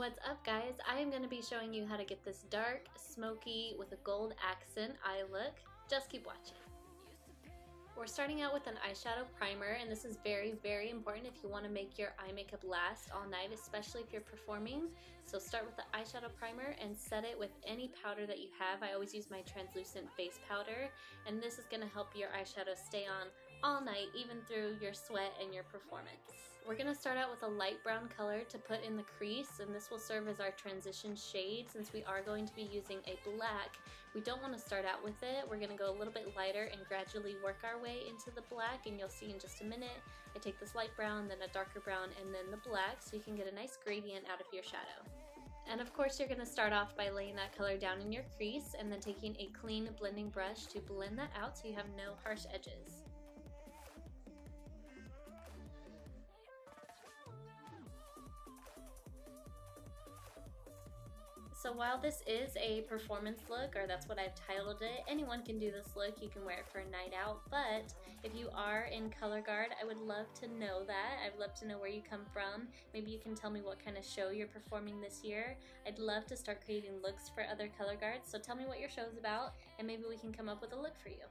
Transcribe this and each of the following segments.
What's up guys? I am going to be showing you how to get this dark, smoky, with a gold accent eye look. Just keep watching. We're starting out with an eyeshadow primer, and this is very important if you want to make your eye makeup last all night, especially if you're performing. So start with the eyeshadow primer and set it with any powder that you have. I always use my translucent face powder, and this is going to help your eyeshadow stay on all night, even through your sweat and your performance. We're going to start out with a light brown color to put in the crease, and this will serve as our transition shade. Since we are going to be using a black, we don't want to start out with it. We're going to go a little bit lighter and gradually work our way into the black, and you'll see in just a minute. I take this light brown, then a darker brown, and then the black, so you can get a nice gradient out of your shadow. And of course you're going to start off by laying that color down in your crease and then taking a clean blending brush to blend that out so you have no harsh edges. So while this is a performance look, or that's what I've titled it, anyone can do this look. You can wear it for a night out, but if you are in color guard, I would love to know that. I'd love to know where you come from. Maybe you can tell me what kind of show you're performing this year. I'd love to start creating looks for other color guards, so tell me what your show's about, and maybe we can come up with a look for you.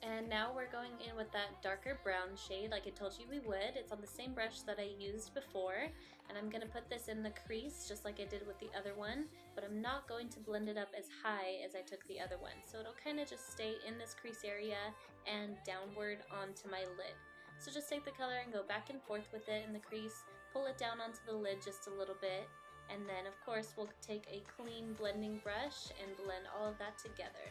And now we're going in with that darker brown shade like I told you we would. It's on the same brush that I used before, and I'm going to put this in the crease just like I did with the other one, but I'm not going to blend it up as high as I took the other one. So it'll kind of just stay in this crease area and downward onto my lid. So just take the color and go back and forth with it in the crease, pull it down onto the lid just a little bit, and then of course we'll take a clean blending brush and blend all of that together.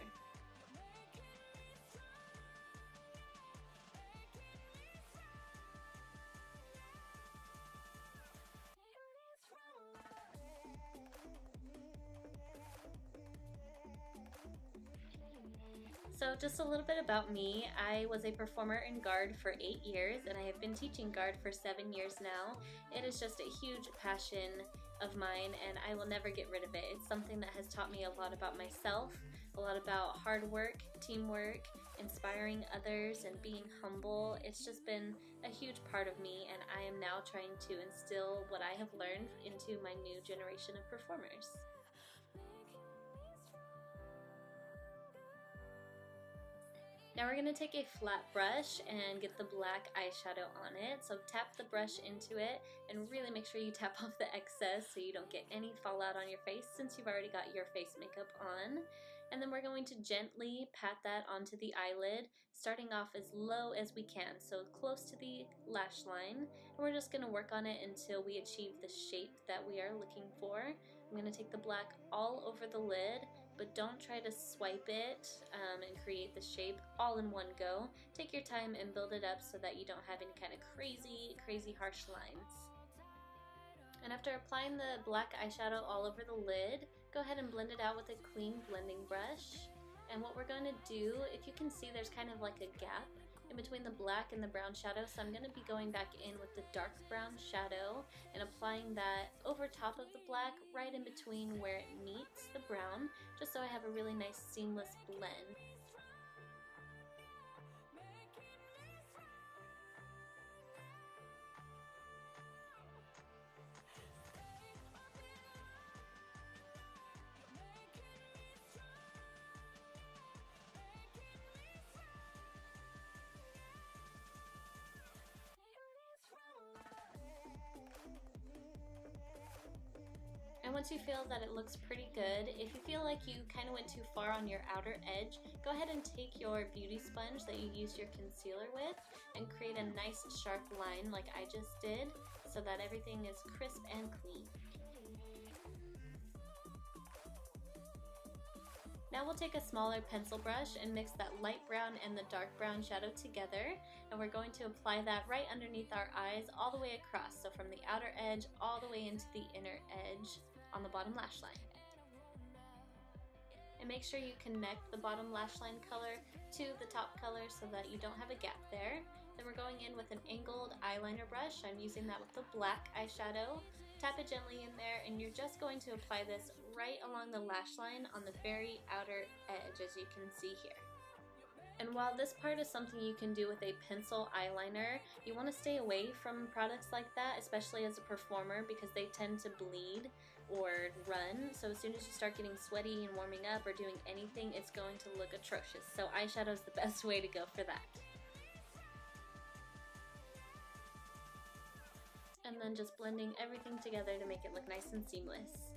So just a little bit about me. I was a performer in guard for 8 years, and I have been teaching guard for 7 years now. It is just a huge passion of mine, and I will never get rid of it. It's something that has taught me a lot about myself, a lot about hard work, teamwork, inspiring others, and being humble. It's just been a huge part of me, and I am now trying to instill what I have learned into my new generation of performers. Now we're going to take a flat brush and get the black eyeshadow on it. So tap the brush into it and really make sure you tap off the excess so you don't get any fallout on your face since you've already got your face makeup on. And then we're going to gently pat that onto the eyelid, starting off as low as we can, so close to the lash line. And we're just going to work on it until we achieve the shape that we are looking for. I'm going to take the black all over the lid, but don't try to swipe it and create the shape all in one go. Take your time and build it up so that you don't have any kind of crazy harsh lines. And after applying the black eyeshadow all over the lid, go ahead and blend it out with a clean blending brush. And what we're going to do, if you can see, there's kind of like a gap in between the black and the brown shadow, so I'm going to be going back in with the dark brown shadow and applying that over top of the black, right in between where it meets the brown, just so I have a really nice seamless blend. And once you feel that it looks pretty good, if you feel like you kind of went too far on your outer edge, go ahead and take your beauty sponge that you used your concealer with and create a nice sharp line like I just did so that everything is crisp and clean. Now we'll take a smaller pencil brush and mix that light brown and the dark brown shadow together, and we're going to apply that right underneath our eyes all the way across, so from the outer edge all the way into the inner edge on the bottom lash line. And make sure you connect the bottom lash line color to the top color so that you don't have a gap there. Then we're going in with an angled eyeliner brush. I'm using that with the black eyeshadow. Tap it gently in there, and you're just going to apply this right along the lash line on the very outer edge, as you can see here. And while this part is something you can do with a pencil eyeliner, you want to stay away from products like that, especially as a performer, because they tend to bleed or run. So as soon as you start getting sweaty and warming up or doing anything, it's going to look atrocious. So eyeshadow is the best way to go for that. And then just blending everything together to make it look nice and seamless.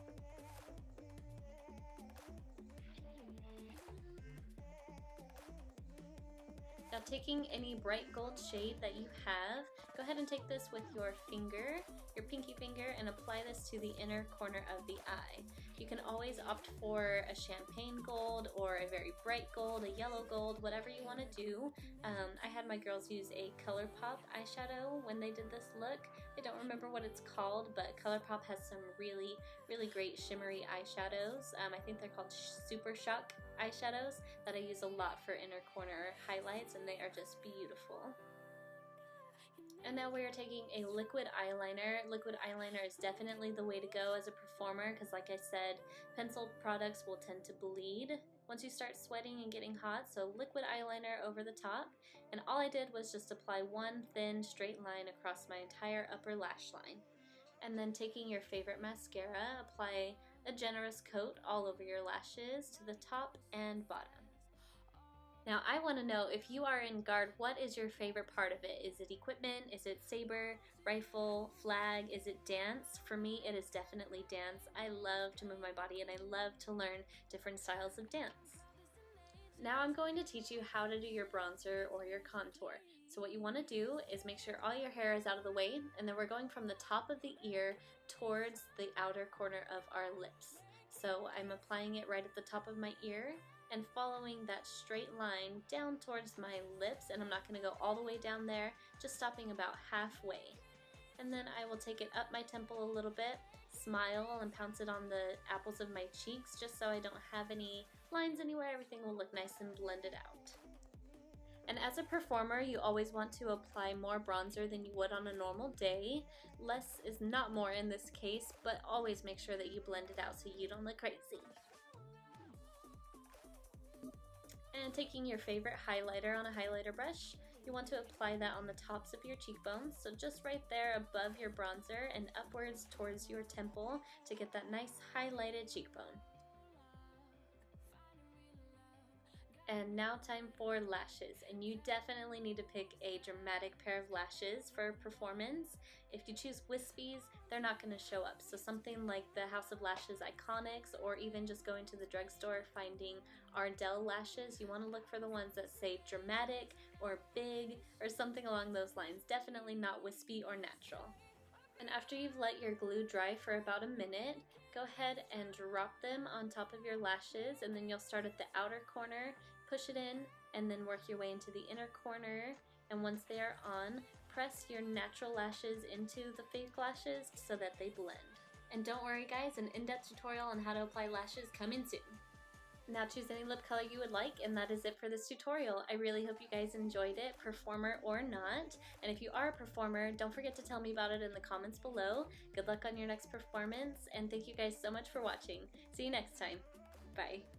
Now taking any bright gold shade that you have, go ahead and take this with your finger, your pinky finger, and apply this to the inner corner of the eye. You can always opt for a champagne gold or a very bright gold, a yellow gold, whatever you want to do. I had my girls use a ColourPop eyeshadow when they did this look. I don't remember what it's called, but ColourPop has some really great shimmery eyeshadows. I think they're called Super Shock eyeshadows that I use a lot for inner corner highlights, and they are just beautiful. And now we are taking a liquid eyeliner. Liquid eyeliner is definitely the way to go as a performer because, like I said, pencil products will tend to bleed once you start sweating and getting hot, so liquid eyeliner over the top. And all I did was just apply one thin straight line across my entire upper lash line. And then taking your favorite mascara, apply a generous coat all over your lashes to the top and bottom. Now I want to know, if you are in guard, what is your favorite part of it? Is it equipment? Is it saber, rifle, flag? Is it dance? For me, it is definitely dance. I love to move my body and I love to learn different styles of dance. Now I'm going to teach you how to do your bronzer or your contour. So what you want to do is make sure all your hair is out of the way, and then we're going from the top of the ear towards the outer corner of our lips. So I'm applying it right at the top of my ear and following that straight line down towards my lips, and I'm not going to go all the way down there, just stopping about halfway. And then I will take it up my temple a little bit, smile, and pounce it on the apples of my cheeks just so I don't have any lines anywhere. Everything will look nice and blended out. And as a performer, you always want to apply more bronzer than you would on a normal day. Less is not more in this case, but always make sure that you blend it out so you don't look crazy. And taking your favorite highlighter on a highlighter brush, you want to apply that on the tops of your cheekbones, so just right there above your bronzer and upwards towards your temple to get that nice highlighted cheekbone. And now time for lashes, and you definitely need to pick a dramatic pair of lashes for performance. If you choose wispies, they're not going to show up, so something like the House of Lashes Iconics, or even just going to the drugstore finding Ardell lashes, you want to look for the ones that say dramatic or big or something along those lines. Definitely not wispy or natural. And after you've let your glue dry for about a minute, go ahead and drop them on top of your lashes, and then you'll start at the outer corner, push it in, and then work your way into the inner corner. And once they are on, press your natural lashes into the fake lashes so that they blend. And don't worry guys, an in-depth tutorial on how to apply lashes coming soon. Now choose any lip color you would like, and that is it for this tutorial. I really hope you guys enjoyed it, performer or not. And if you are a performer, don't forget to tell me about it in the comments below. Good luck on your next performance, and thank you guys so much for watching. See you next time. Bye.